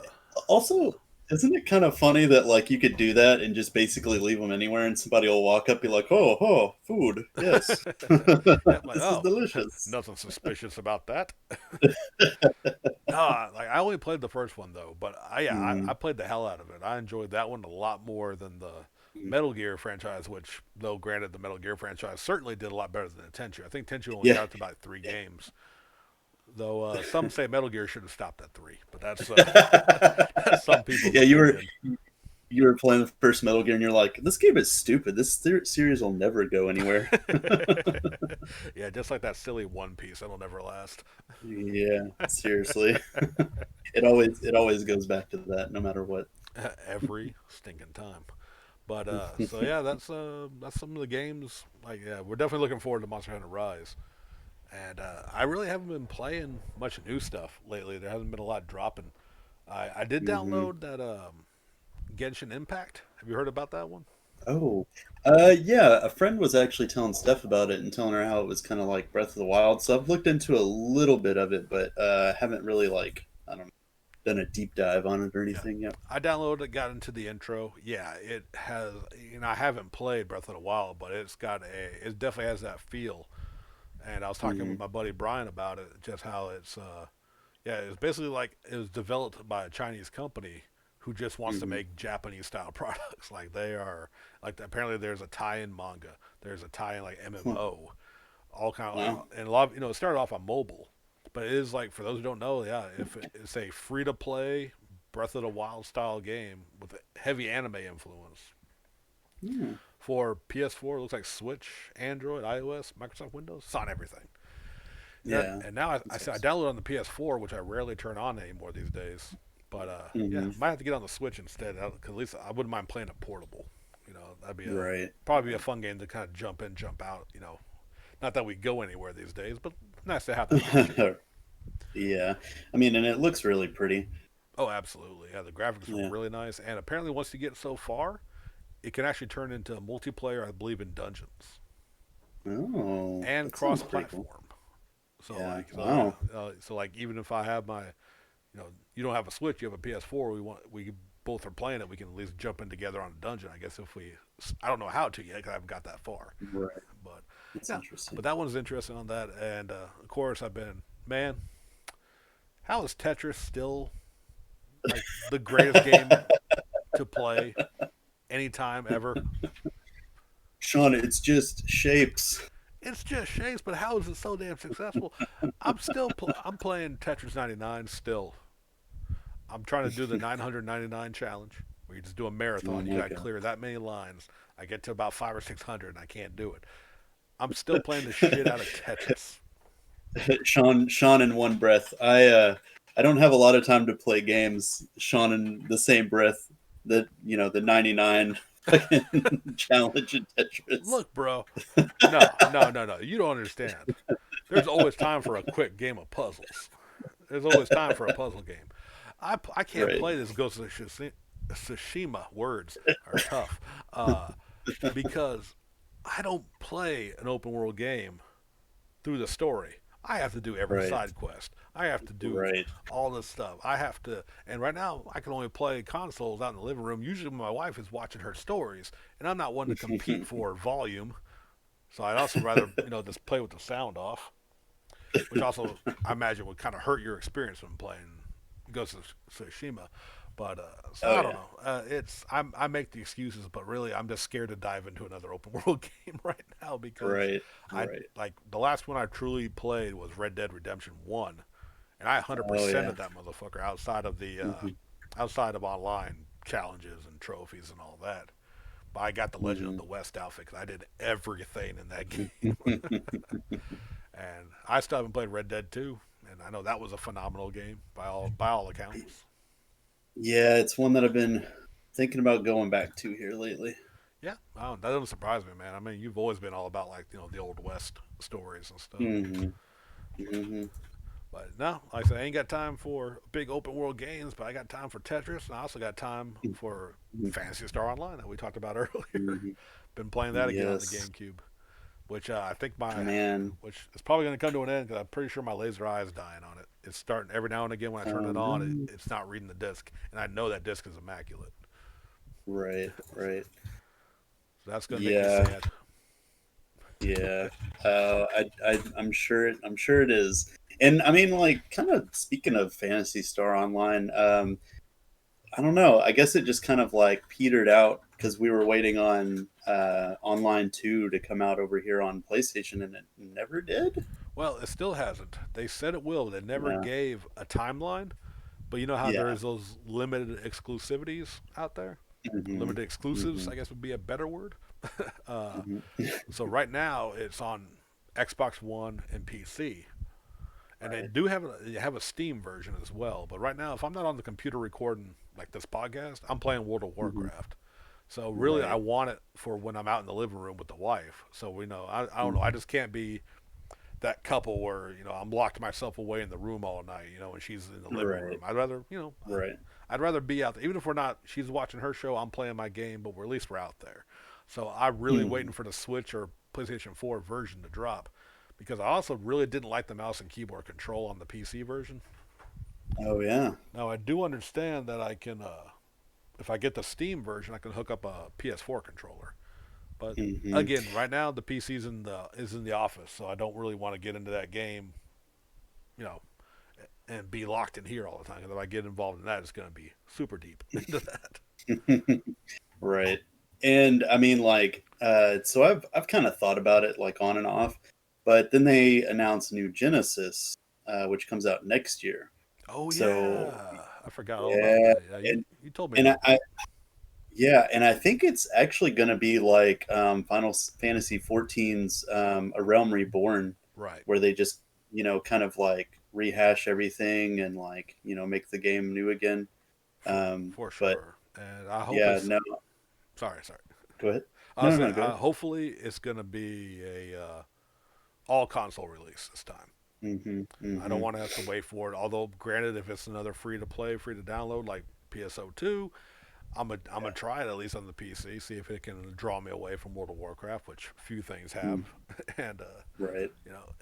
also, isn't it kind of funny that like you could do that and just basically leave them anywhere, and somebody will walk up, be like, "Oh, oh, food, yes, yeah, like, this is oh, delicious." nothing suspicious about that. No, like I only played the first one though, but I Mm, played the hell out of it. I enjoyed that one a lot more than the mm. Metal Gear franchise, which, though granted, the Metal Gear franchise certainly did a lot better than Tenchu. I think Tenchu only Yeah. got to about three games, though some say Metal Gear should have stopped at three, but that's that's some people's Yeah, opinion. you were playing the first Metal Gear, and you're like, "This game is stupid. This series will never go anywhere." Yeah, just like that silly One Piece, that'll never last. Yeah, seriously. It always goes back to that, no matter what. Every stinking time. But so yeah, that's some of the games. Like yeah, we're definitely looking forward to Monster Hunter Rise. And I really haven't been playing much new stuff lately. There hasn't been a lot dropping. I did Hmm. download that Genshin Impact. Have you heard about that one? Oh, yeah. A friend was actually telling Steph about it and telling her how it was kind of like Breath of the Wild. So I've looked into a little bit of it, but haven't really like I don't know done a deep dive on it or Yeah. anything yet. I downloaded it, got into the intro. Yeah, it has. I haven't played Breath of the Wild, but it definitely has that feel. And I was talking with Mm, my buddy Brian about it, just how yeah, it's basically like it was developed by a Chinese company who just wants to hmm. make Japanese style products. Like they are like apparently there's a tie-in manga, there's a tie-in like Huh. MMO, all kind of like Wow. and a lot of, it started off on mobile, but it is like for those who don't know, yeah, if it's a free-to-play Breath of the Wild style game with a heavy anime influence. Yeah. for PS4. It looks like Switch, Android, iOS, Microsoft Windows. It's on everything. Yeah. And now I That's said I awesome. downloaded on the PS4, which I rarely turn on anymore these days. But yeah, Hmm. might have to get on the Switch instead. Cause at least I wouldn't mind playing it portable. That'd be a Right. probably be a Right. fun game to kind of jump in, jump out. Not that we go anywhere these days, but nice to have that option. Yeah. I mean, and it looks really pretty. Oh, absolutely. Yeah, the graphics are Yeah. really nice, and apparently once you get so far, it can actually turn into multiplayer. I believe in dungeons Oh, and that sounds pretty cool. cross-platform. So Yeah. like, so yeah, Wow. so like even if I have my, you don't have a Switch, you have a PS4. We both are playing it. We can at least jump in together on a dungeon. I guess if we, I don't know how to yet because I haven't got that far, Right. but That's yeah, interesting. but that one's interesting on that. And of course, I've been man, how is Tetris still like the greatest game to play anytime ever? Sean, it's just shapes. It's just shapes, but how is it so damn successful? I'm playing Tetris 99 still. I'm trying to do the 999 challenge where you just do a Oh marathon. You my got to god. clear that many lines. I get to about 5 or 600 and I can't do it. I'm still playing the shit out of Tetris. Sean in one breath. I don't have a lot of time to play games. Sean in the same breath that the 99 fucking challenge in Tetris. Look, bro. No, no, no, no. You don't understand. There's always time for a quick game of puzzles. There's always time for a puzzle game. I can't Right. play this Ghost of Tsushima. Words are tough. Uh, because I don't play an open world game through the story. I have to do every Right. side quest. I have to do Right. all this stuff. I have to, and right now I can only play consoles out in the living room. Usually my wife is watching her stories, and I'm not one to compete for volume. So I'd also rather just play with the sound off, which also I imagine would kind of hurt your experience when playing Ghost of Tsushima. But so Oh I don't yeah. know. I make the excuses, but really I'm just scared to dive into another open world game right now because Right. I Right. like the last one I truly played was Red Dead Redemption One, and I Oh 100%ed yeah. that motherfucker Hmm. outside of online challenges and trophies and all that. But I got the Legend of Hmm. the West outfit because I did everything in that game, and I still haven't played Red Dead Two, and I know that was a phenomenal game by all accounts. Yeah, it's one that I've been thinking about going back to here lately. Yeah, that doesn't surprise me, man. I mean, you've always been all about like the old West stories and stuff. Hmm. Hmm. But no, like I said, I ain't got time for big open world games, but I got time for Tetris, and I also got time for Fantasy Star Online that we talked about earlier. Hmm. Been playing that again on the Yes, GameCube, which man. which is probably going to come to an end because I'm pretty sure my laser eye is dying on it. It's starting every now and again when I turn it on, No. it's not reading the disc, and I know that disc is immaculate. Right. Right. So that's going to make me Yeah. sad. Yeah. I'm sure. I'm sure it is. And I mean, like, kind of speaking of Fantasy Star Online, I don't know. I guess it just kind of like petered out because we were waiting on Online 2 to come out over here on PlayStation, and it never did. Well, it still hasn't. They said it will. They never Yeah. gave a timeline. But you know how Yeah. there's those limited exclusivities out there? Hmm. Limited exclusives, Hmm. I guess would be a better word. uh, Hmm. so right now it's on Xbox One and PC, and Right. they have a Steam version as well. But right now, if I'm not on the computer recording like this podcast, I'm playing World of Hmm. Warcraft. So really, I Right. want it for when I'm out in the living room with the wife. So we know I don't know. I Hmm. just can't be that couple where I'm locked myself away in the room all night, and she's in the living room. Right. I'd rather Right. I'd rather be out there, even if we're not. She's watching her show, I'm playing my game, but at least we're out there. So I'm really Hmm. waiting for the Switch or PlayStation 4 version to drop, because I also really didn't like the mouse and keyboard control on the PC version. Oh yeah. Now I do understand that I can, if I get the Steam version, I can hook up a PS4 controller. But Hmm. again, right now the PC's in the office, so I don't really want to get into that game, you know, and be locked in here all the time. Because if I get involved in that, it's going to be super deep into that. Right. And I mean, like, so I've kind of thought about it like on and off, but then they announced new Genesis, which comes out next year. Oh So yeah, I forgot all about yeah, that. Yeah, and you told me and about I that. Yeah, and I think it's actually going to be like Final Fantasy XIV's A Realm Reborn, Right, where they just, kind of like rehash everything and like, make the game new again. for But sure. And I hope yeah, it's no, sorry. go ahead. I No, was no, saying, no, go ahead. hopefully it's gonna be a all console release this time. Hmm. I don't Hmm. want to have to wait for it. Although, granted, if it's another free to play, free to download like PSO2, I'm gonna try it at least on the PC, see if it can draw me away from World of Warcraft, which few things have. Mm, and right.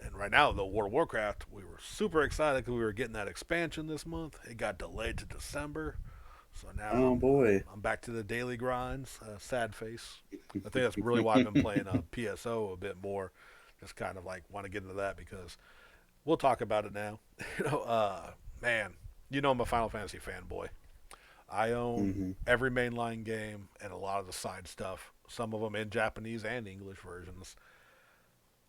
and right now the World of Warcraft, we were super excited because we were getting that expansion this month. It got delayed to December, so now Oh boy. I'm back to the daily grinds. Sad face. I think that's really why I've been playing PSO a bit more. Just kind of like want to get into that because we'll talk about it now. Man, I'm a Final Fantasy fanboy. I own Hmm. every mainline game and a lot of the side stuff. Some of them in Japanese and English versions.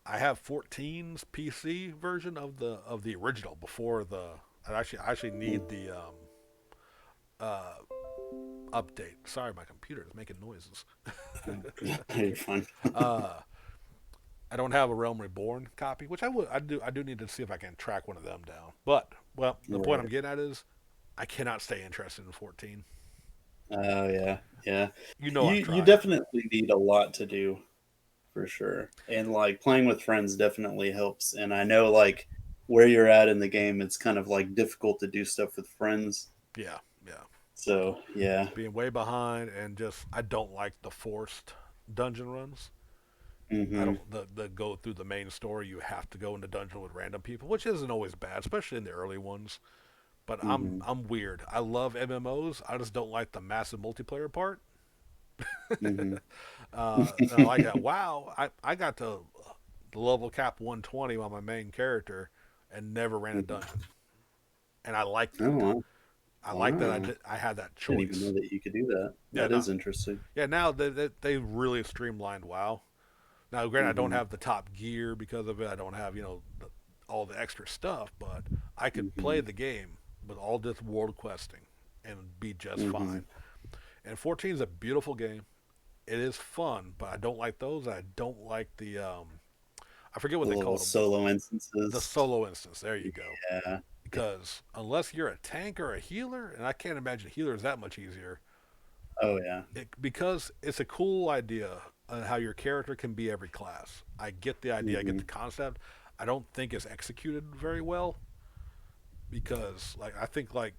I have 14's PC version of the original before the. I actually need the uh, update. Sorry, my computer is making noises. You're fine. uh, I don't have a Realm Reborn copy, which I do need to see if I can track one of them down. But well, the point I'm Right. getting at is I cannot stay interested in 14. Oh yeah, yeah. I've You tried. definitely need a lot to do for sure, and like playing with friends definitely helps. And I know like where you're at in the game, it's kind of like difficult to do stuff with friends. Yeah, yeah. So yeah. Being way behind and just I don't like the forced dungeon runs. I Hmm. don't the go through the main story. You have to go into dungeon with random people, which isn't always bad, especially in the early ones. But Hmm. I'm weird. I love MMOs. I just don't like the massive multiplayer part. Hmm. And I like that. Wow, I got to the level cap 120 on my main character and never ran a dungeon, and I liked Oh it. wow. I like that Wow. I had that Didn't even know choice. that you could do that. Yeah, That no, is interesting. yeah. Now they really streamlined WoW. Now, granted, I don't Hmm. have the top gear because of it. I don't have all the extra stuff, but I could Hmm. play the game with all this world questing and be just Hmm. fine. And 14 is a beautiful game. It is fun, but I don't like those. I don't like the I forget what The they little called them. solo The instances. solo instance. There you go. Yeah. Because unless you're a tank or a healer, and I can't imagine healer is that much easier, Oh yeah. because it's a cool idea on how your character can be every class. I get the idea, I get Hmm. the concept. I don't think it's executed very well because, like, I think like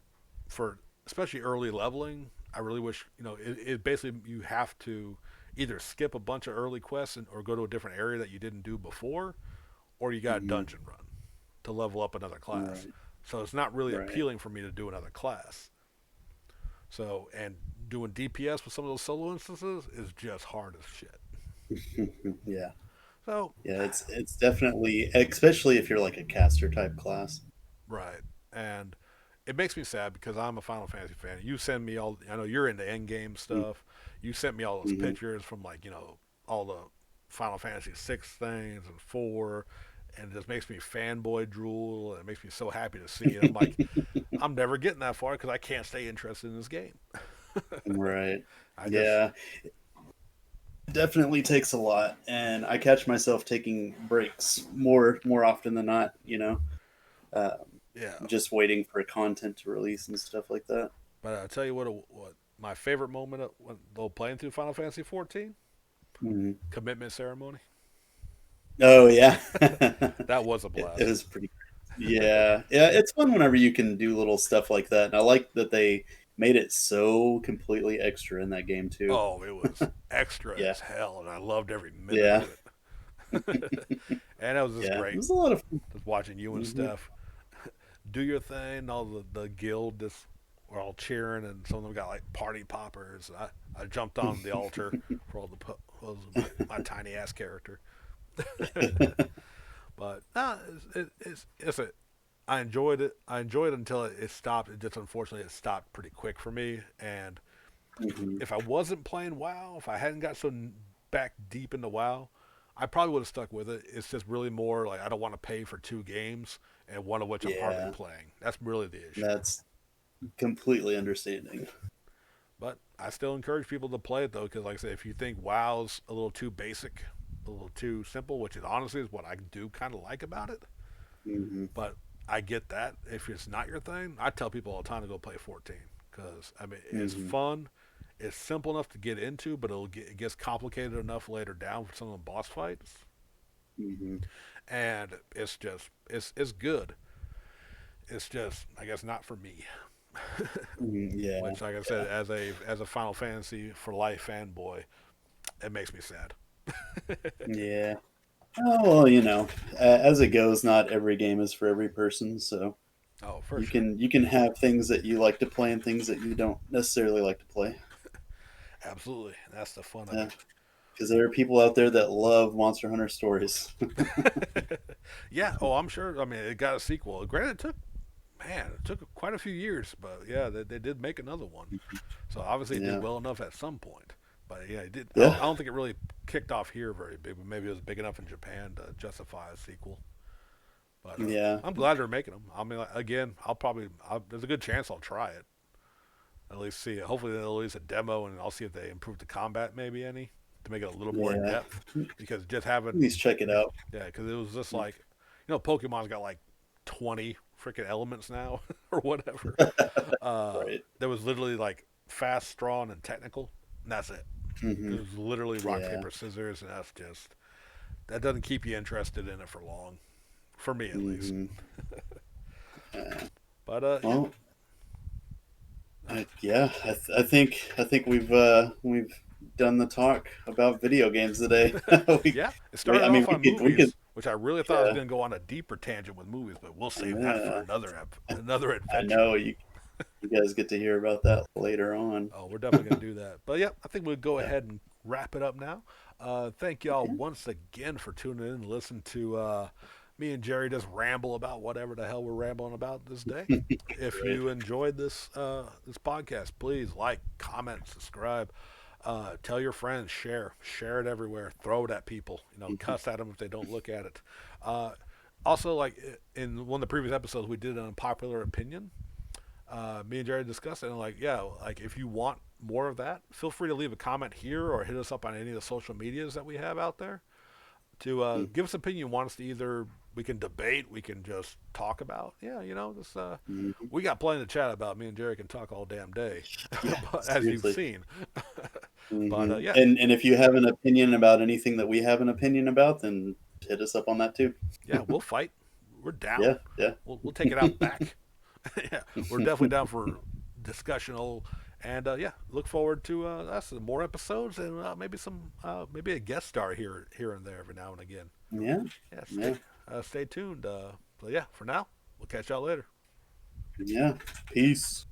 for especially early leveling, I really wish it basically you have to either skip a bunch of early quests or go to a different area that you didn't do before, or you got a Hmm. dungeon run to level up another class. Right. So it's not really Right. appealing for me to do another class. So and doing DPS with some of those solo instances is just hard as shit. Yeah. So, Yeah, it's definitely, especially if you're like a caster type class. right. And it makes me sad because I'm a Final Fantasy fan. You send me all, I know you're into end game stuff. You sent me all those Mm-hmm. pictures from like, all the Final Fantasy 6 things and 4. And it just makes me fanboy drool. And it makes me so happy to see it. I'm like, I'm never getting that far because I can't stay interested in this game. Right. I just, Yeah, it definitely takes a lot, and I catch myself taking breaks more often than not. yeah. Just waiting for content to release and stuff like that. But I'll tell you what my favorite moment of when though playing through Final Fantasy 14, Hmm. commitment ceremony. Oh yeah, That was a it blast. was pretty. Yeah, yeah, it's fun whenever you can do little stuff like that, and I like that they made it so completely extra in that game too. Oh, it was extra Yeah, as hell, and I loved every minute yeah, of it. And it was just yeah. It great, was a lot of fun. just watching you and Hmm. Steph do your thing. All the guild just were all cheering, and some of them got like party poppers. I jumped on the altar for all was my tiny ass character. But it's a I enjoyed it. I enjoyed it until it stopped. It just unfortunately it stopped pretty quick for me. And Hmm. if I wasn't playing WoW, if I hadn't got so back deep into WoW, I probably would have stuck with it. It's just really more like I don't want to pay for two games and one of which I'm hardly Yeah, playing. That's really the issue. that's completely understanding. But I still encourage people to play it though, because like I said, if you think WoW's a little too basic, a little too simple, which is honestly is what I do kind of like about it, Hmm. but I get that if it's not your thing, I tell people all the time to go play 14 because I mean it's Hmm. fun. It's simple enough to get into, but it gets complicated enough later down for some of the boss fights, Hmm. and it's good. It's just I guess not for me. Yeah. Which, like I said, as a Final Fantasy for life fanboy, it makes me sad. Yeah. Oh well, as it goes, not every game is for every person. So Oh, for you sure, can have things that you like to play and things that you don't necessarily like to play. absolutely. That's the fun of Yeah, it. because there are people out there that love Monster Hunter stories. Yeah. Oh, I'm sure. I mean, it got a sequel. Granted, it took quite a few years, but yeah, they did make another one. So obviously, it did Yeah. well enough at some point. But yeah, it did. I Yeah. don't think it really kicked off here very big, but maybe it was big enough in Japan to justify a sequel. But Yeah. I'm glad they're making them. I mean, like, again, there's a good chance I'll try it. At least see it. Hopefully, they'll release a demo, and I'll see if they improve the combat maybe any to make it a little more in Yeah. depth. Because just having Please check it out. yeah, because it was just like Pokemon's got like 20 freaking elements now or whatever. Right. There was literally like fast, strong, and technical, and that's it. Hmm. It was literally rock Yeah. paper scissors, and that doesn't keep you interested in it for long, for me at least. Hmm. Yeah. But yeah, Well, yeah. I think we've done the talk about video games today. we, yeah, it started I mean, off on we could, movies, which I really thought I was yeah, going to go on a deeper tangent with movies, but we'll save that for yeah. another I adventure. know you guys get to hear about that later on. Oh, we're definitely going to do that. But yeah, I think we'll go Yeah. ahead and wrap it up now. Thank y'all once again for tuning in and listening to me and Jerry just ramble about whatever the hell we're rambling about this day. If Right. you enjoyed this podcast, please like, comment, subscribe. Tell your friends, share it everywhere, throw it at people. Cuss at them if they don't look at it. Uh, Also, like in one of the previous episodes, we did an unpopular opinion. Me and Jerry discussed it, and like, yeah, like if you want more of that, feel free to leave a comment here or hit us up on any of the social medias that we have out there to give us an opinion you want us to either we can debate, we can just talk about. Yeah, this Mhm. we got plenty to chat about. Me and Jerry can talk all damn day, Yeah, but as you've seriously. seen. But Hmm. yeah, And if you have an opinion about anything that we have an opinion about, then hit us up on that too. yeah, we'll fight. We're down. Yeah, yeah, We'll take it out back. Yeah, we're definitely down for discussional. And yeah, look forward to us more episodes and maybe a guest star here and there every now and again. yeah, Yeah, yeah, stay tuned. So yeah, for now, we'll catch y'all later. yeah. Peace.